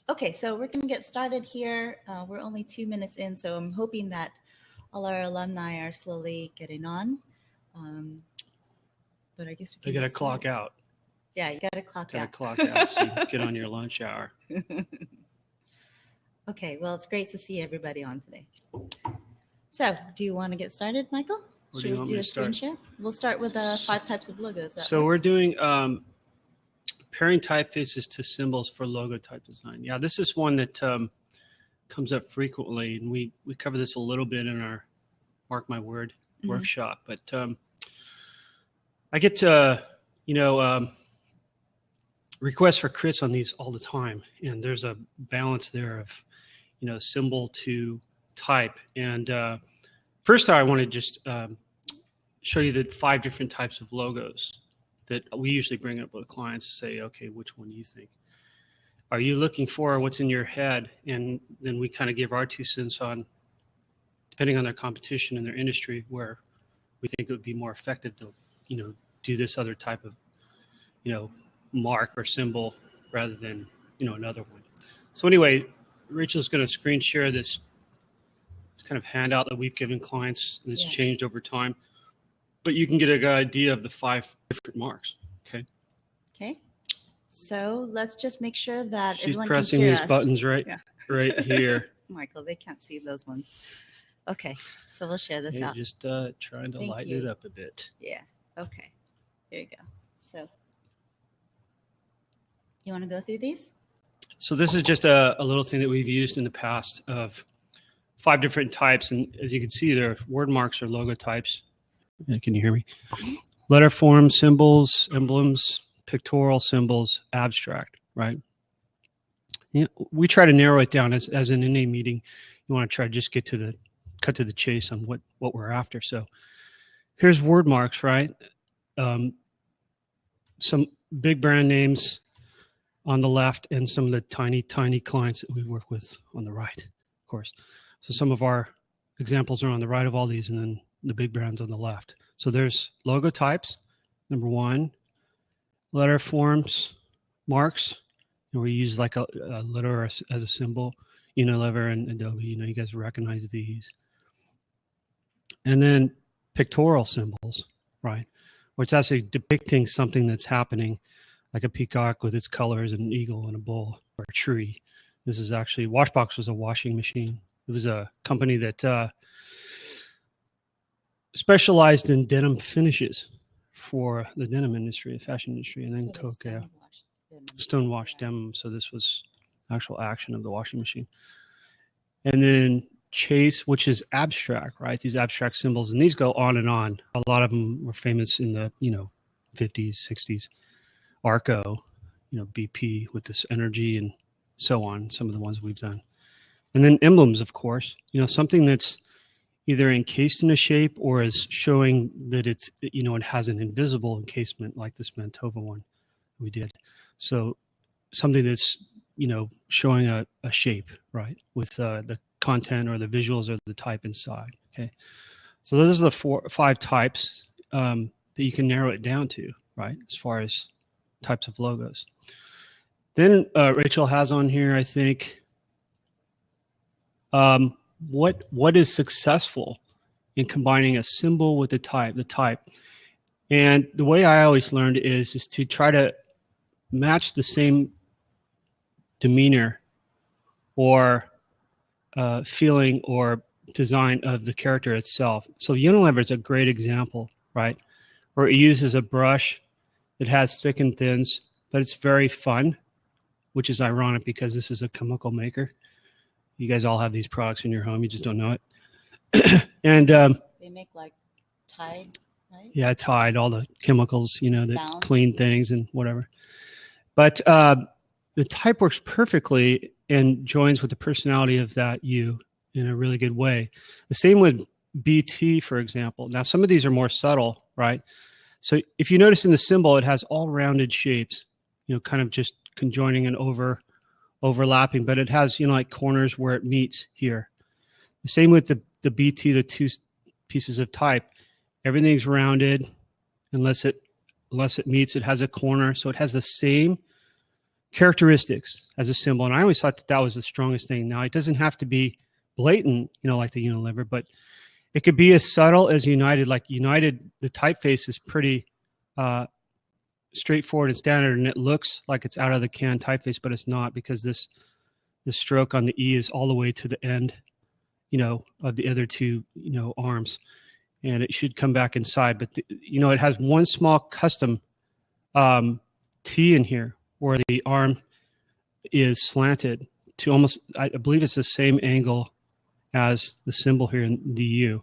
Okay, so we're going to get started here. We're only 2 minutes in, so I'm hoping that all our alumni are slowly getting on. But I guess we can. They got to clock out. Yeah, you got to clock out. Clock out so you can get on your lunch hour. Okay, well, it's great to see everybody on today. So, do you want to get started, Michael? Should we do a screen share? We'll start with 5 types of logos. So we're doing pairing typefaces to symbols for logotype design. Yeah, this is one that comes up frequently, and we cover this a little bit in our Mark My Word workshop. But I get requests for crits on these all the time, and there's a balance there of symbol to type. And first I want to just show you the 5 different types of logos that we usually bring up with clients to say, okay, which one do you think? Are you looking for what's in your head? And then we kind of give our 2 cents on, depending on their competition and their industry, where we think it would be more effective to, do this other type of, mark or symbol rather than, another one. So anyway, Rachel's going to screen share this kind of handout that we've given clients, and it's changed over time. But you can get a good idea of the 5 different marks. Okay. Okay. So let's just make sure that she's everyone pressing can hear these us. Buttons right here. Michael, they can't see those ones. Okay, so we'll share this out. Just trying to lighten it up a bit. Yeah. Okay. Here you go. So, you want to go through these? So this is just a little thing that we've used in the past of 5 different types, and as you can see, there are word marks or logotypes. Can you hear me? Letter form, symbols, emblems, pictorial symbols, abstract, right? Yeah, we try to narrow it down as in any meeting. You want to try to just cut to the chase on what we're after. So here's word marks, right? Some big brand names on the left and some of the tiny clients that we work with on the right, of course. So some of our examples are on the right of all these, and then the big brands on the left. So there's logotypes, number 1, letter forms, marks, and we use like a letter as a symbol, Unilever and Adobe, you guys recognize these. And then pictorial symbols, right? Which actually depicting something that's happening, like a peacock with its colors, and an eagle and a bull, or a tree. This is actually, Washbox was a washing machine. It was a company that specialized in denim finishes for the denim industry, the fashion industry, and then Coke, stonewashed denim. So this was actual action of the washing machine. And then Chase, which is abstract, right? These abstract symbols, and these go on and on. A lot of them were famous in the 50s, 60s. Arco, BP with this energy and so on. Some of the ones we've done, and then emblems, of course. Something that's either encased in a shape or is showing that it's it has an invisible encasement, like this Mantova one we did. So something that's showing a shape, right, with the content or the visuals or the type inside. Okay, so those are the 5 types that you can narrow it down to, right, as far as types of logos. Then Rachel has on here, I think, what is successful in combining a symbol with the type. And the way I always learned is to try to match the same demeanor or feeling or design of the character itself. So Unilever is a great example, right? Where it uses a brush. It has thick and thins, but it's very fun, which is ironic because this is a chemical maker. You guys all have these products in your home. You just don't know it. And they make like Tide, right? Yeah, Tide, all the chemicals, that clean things and whatever. But the type works perfectly and joins with the personality of that you in a really good way. The same with BT, for example. Now, some of these are more subtle, right? So if you notice in the symbol, it has all rounded shapes, kind of just conjoining and overlapping, but it has, like corners where it meets here. The same with the BT, the 2 pieces of type. Everything's rounded unless it meets, it has a corner. So it has the same characteristics as a symbol. And I always thought that that was the strongest thing. Now, it doesn't have to be blatant, like the Unilever, but it could be as subtle as United. Like United, the typeface is pretty straightforward and standard, and it looks like it's out of the can typeface, but it's not, because this stroke on the E is all the way to the end, of the other two, arms, and it should come back inside. But it has one small custom T in here where the arm is slanted to almost, I believe it's the same angle as the symbol here in the U.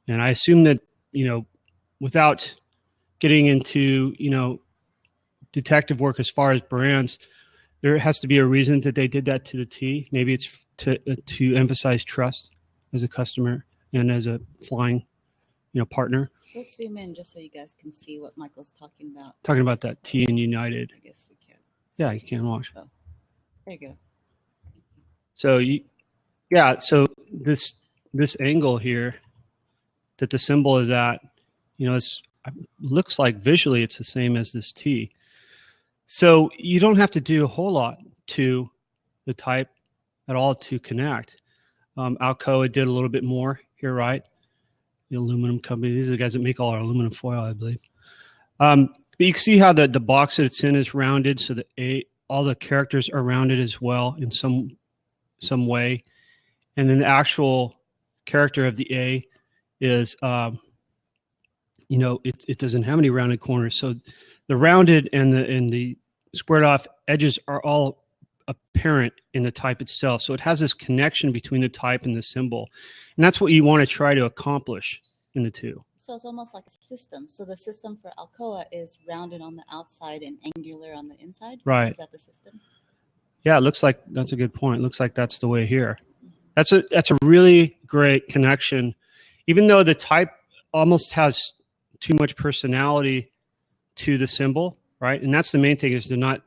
And I assume that, without getting into, detective work as far as brands, there has to be a reason that they did that to the T. Maybe it's to emphasize trust as a customer and as a flying, partner. Let's zoom in just so you guys can see what Michael's talking about. Talking about that T in United. I guess we can. Yeah, you can watch. Oh, there you go. So so this angle here that the symbol is at, it looks like visually it's the same as this T. So you don't have to do a whole lot to the type at all to connect. Alcoa did a little bit more here, right? The aluminum company. These are the guys that make all our aluminum foil, I believe. But you can see how the box that it's in is rounded, so all the characters are rounded as well in some way. And then the actual character of the A is, it doesn't have any rounded corners. So the rounded and the squared off edges are all apparent in the type itself. So it has this connection between the type and the symbol. And that's what you want to try to accomplish in the two. So it's almost like a system. So the system for Alcoa is rounded on the outside and angular on the inside? Right. Is that the system? Yeah, it looks like that's a good point. It looks like that's the way here. That's a really great connection. Even though the type almost has too much personality to the symbol, right? And that's the main thing, is to not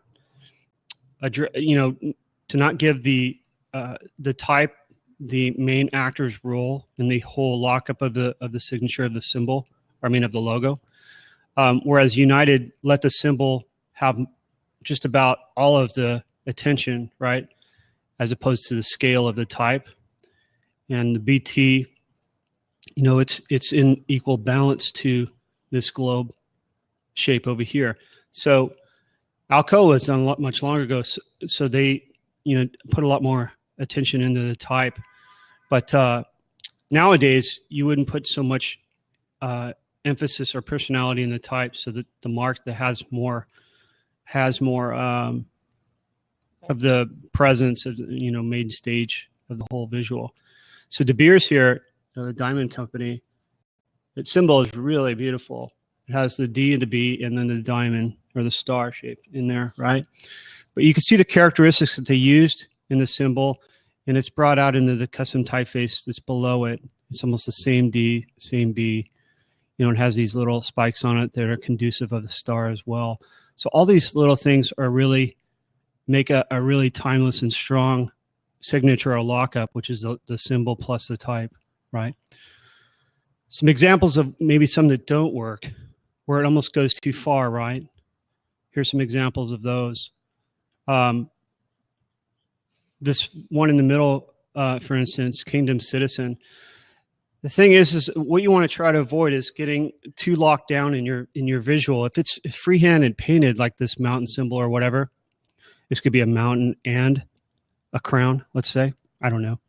give the type the main actor's role in the whole lockup of the signature of the symbol, of the logo. Whereas United let the symbol have just about all of the attention, right? As opposed to the scale of the type. And the BT, it's in equal balance to this globe shape over here. So Alcoa was done much longer ago, so they, put a lot more attention into the type. But nowadays, you wouldn't put so much emphasis or personality in the type, so that the mark that has more of the presence of, main stage of the whole visual. So De Beers here, the diamond company, its symbol is really beautiful. It has the D and the B and then the diamond or the star shape in there, right? But you can see the characteristics that they used in the symbol, and it's brought out into the custom typeface that's below it. It's almost the same D, same B. It has these little spikes on it that are conducive of the star as well. So all these little things are really make a really timeless and strong signature or lockup, which is the symbol plus the type, right? Some examples of maybe some that don't work, where it almost goes too far, right? Here's some examples of those. This one in the middle, for instance, Kingdom Citizen. The thing is what you want to try to avoid is getting too locked down in your visual. If it's freehand and painted like this mountain symbol or whatever, this could be a mountain and a crown, let's say. I don't know.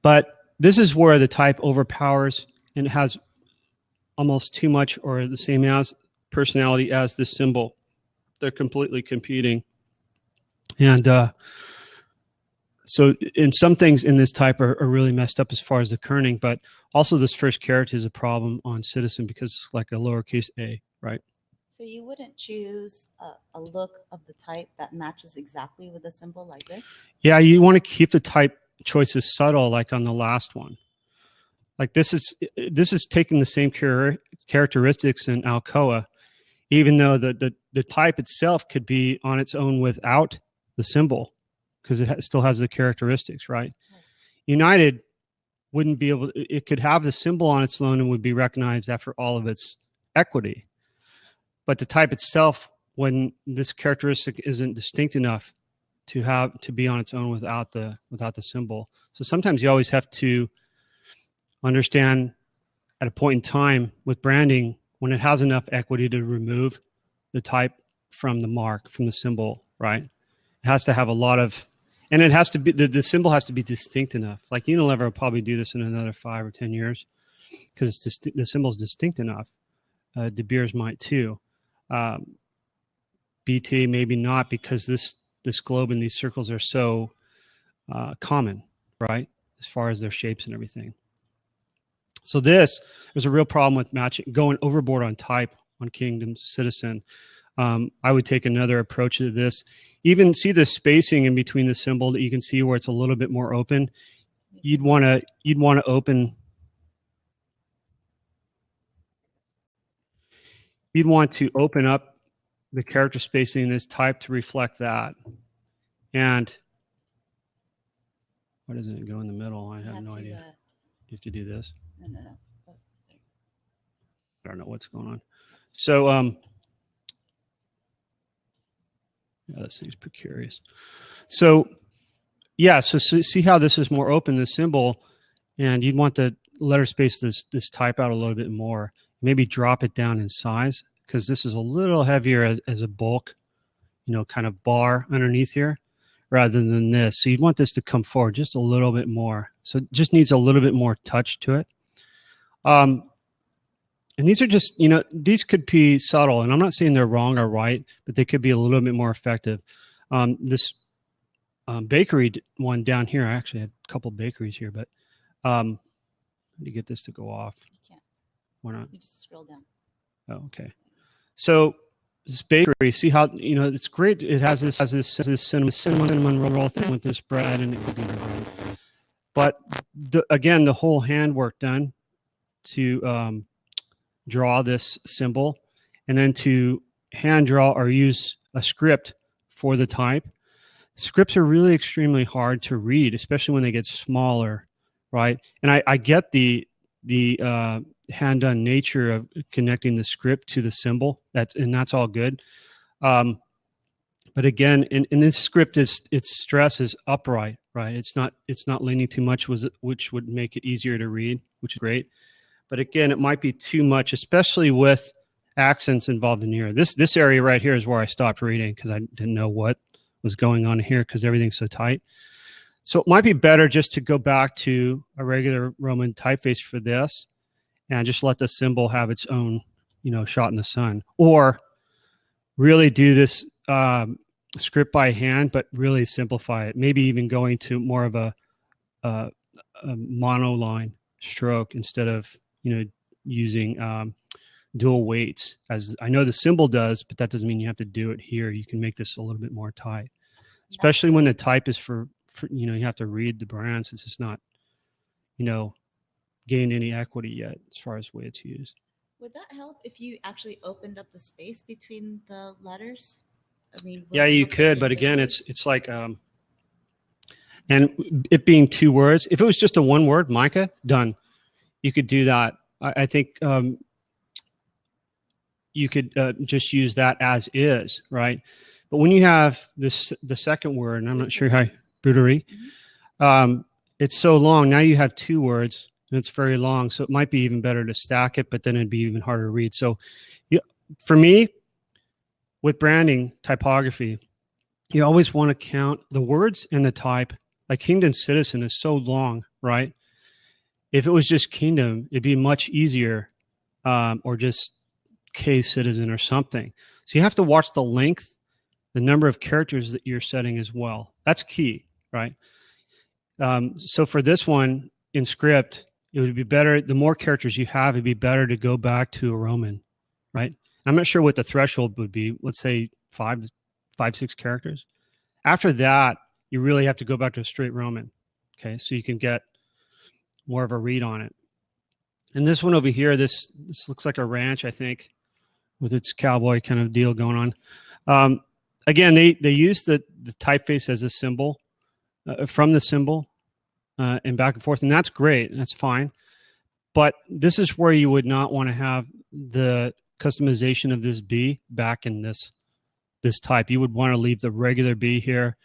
But this is where the type overpowers and has almost too much or the same as personality as this symbol. They're completely competing. And so in some things in this type are really messed up as far as the kerning, but also this first caret is a problem on Citizen because it's like a lowercase a, right? So you wouldn't choose a look of the type that matches exactly with a symbol like this? Yeah, you want to keep the type choices subtle, like on the last one. Like this is taking the same characteristics in Alcoa, even though the type itself could be on its own without the symbol, because it still has the characteristics, right? United wouldn't be able. It could have the symbol on its own and would be recognized after all of its equity, but the type itself when this characteristic isn't distinct enough to be on its own without the symbol. So sometimes you always have to understand at a point in time with branding when it has enough equity to remove the type from the mark, from the symbol, right? It has to have a lot of, and it has to be, the symbol has to be distinct enough. Like Unilever will probably do this in another 5 or 10 years because the symbol is distinct enough. De Beers might too. BT maybe not, because this globe and these circles are so common, right? As far as their shapes and everything. So there's a real problem with matching, going overboard on type on Kingdom Citizen. I would take another approach to this. Even see the spacing in between the symbol that you can see where it's a little bit more open. You'd want to open. You'd want to open up the character spacing in this type to reflect that. And why doesn't it go in the middle? I have no idea. You have to do this. No. I don't know what's going on. So, yeah, this thing's precarious. So, yeah, so see how this is more open, this symbol, and you'd want to letter space this type out a little bit more. Maybe drop it down in size, because this is a little heavier as a bulk, kind of bar underneath here, rather than this. So you'd want this to come forward just a little bit more. So it just needs a little bit more touch to it. And these are just, these could be subtle, and I'm not saying they're wrong or right, but they could be a little bit more effective. This bakery one down here, I actually had a couple bakeries here, but to get this to go off. You can't. Why not? You just scroll down. Oh, okay. So this bakery, see how, it's great. It has this cinnamon roll thing with this bread and but again, the whole handwork done to draw this symbol, and then to hand draw or use a script for the type. Scripts are really extremely hard to read, especially when they get smaller, right? And I get the hand-done nature of connecting the script to the symbol. That's all good. But again, in this script, its stress is upright, right? It's not leaning too much, which would make it easier to read, which is great. But again, it might be too much, especially with accents involved in here. This area right here is where I stopped reading because I didn't know what was going on here because everything's so tight. So it might be better just to go back to a regular Roman typeface for this and just let the symbol have its own, shot in the sun. Or really do this script by hand, but really simplify it. Maybe even going to more of a monoline stroke instead of, using dual weights, as I know the symbol does, but that doesn't mean you have to do it here. You can make this a little bit more tight, especially when the type is for you have to read the brand since it's not, gained any equity yet as far as the way it's used. Would that help if you actually opened up the space between the letters? I mean, yeah, you could, but again, it's like, and it being 2 words, if it was just a 1 word, Micah, done. You could do that. I think you could just use that as is, right? But when you have the second word, and I'm not sure how, Bruderie, it's so long. Now you have 2 words, and it's very long, so it might be even better to stack it, but then it'd be even harder to read. So for me, with branding, typography, you always want to count the words and the type. Like Kingdom Citizen is so long, right? If it was just Kingdom, it'd be much easier, or just K Citizen or something. So you have to watch the length, the number of characters that you're setting as well. That's key, right? So for this one in script, it would be better, the more characters you have, it'd be better to go back to a Roman, right? I'm not sure what the threshold would be. Let's say 5, 6 characters. After that, you really have to go back to a straight Roman. Okay, so you can get more of a read on it. And this one over here, this looks like a ranch, I think, with its cowboy kind of deal going on. Again, they use the typeface as a symbol, from the symbol, and back and forth, and that's great. That's fine. But this is where you would not want to have the customization of this B back in this this type, you would want to leave the regular B here,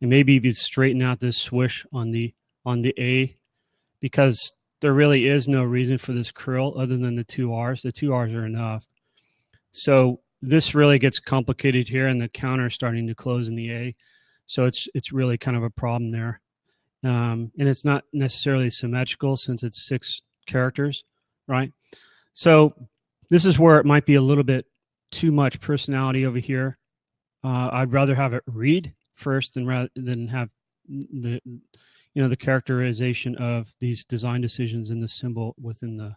and maybe even straighten out this swish on the A, because there really is no reason for this curl other than the 2 R's. The 2 R's are enough. So this really gets complicated here, and the counter is starting to close in the A. So it's really kind of a problem there. And it's not necessarily symmetrical since it's 6 characters, right? So this is where it might be a little bit too much personality over here. I'd rather have it read first than have the the characterization of these design decisions in the symbol within the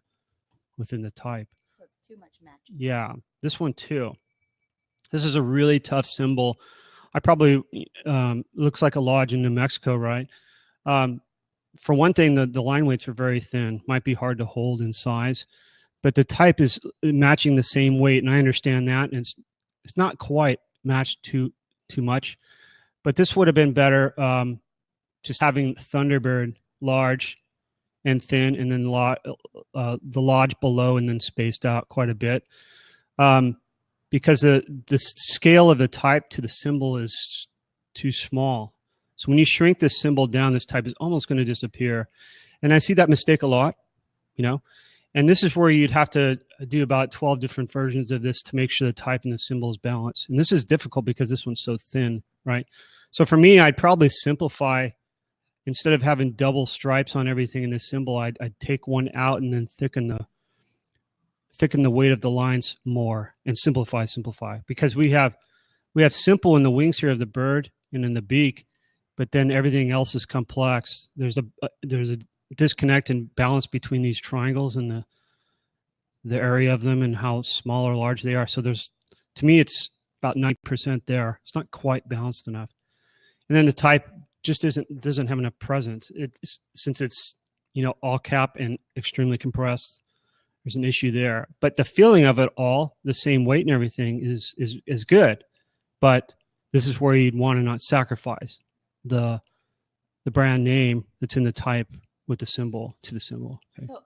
type. So it's too much matching. Yeah, this one too. This is a really tough symbol. I probably looks like a lodge in New Mexico, right? For one thing, the line weights are very thin. Might be hard to hold in size, but the type is matching the same weight, and I understand that. And it's not quite matched too much, but this would have been better. Just having Thunderbird large and thin, and then the lodge below, and then spaced out quite a bit, because the scale of the type to the symbol is too small. So when you shrink this symbol down, this type is almost going to disappear. And I see that mistake a lot, and this is where you'd have to do about 12 different versions of this to make sure the type and the symbol is balanced. And this is difficult because this one's so thin, right? So for me, I'd probably simplify. Instead of having double stripes on everything in this symbol, I'd take one out and then thicken the weight of the lines more and simplify, because we have simple in the wings here of the bird and in the beak, but then everything else is complex. There's a disconnect and balance between these triangles and the area of them and how small or large they are. So to me, it's about 90% there. It's not quite balanced enough. And then the type just doesn't have enough presence. Since it's all cap and extremely compressed, there's an issue there. But the feeling of it all, the same weight and everything, is good. But this is where you'd want to not sacrifice the brand name that's in the type with the symbol to the symbol. Okay. So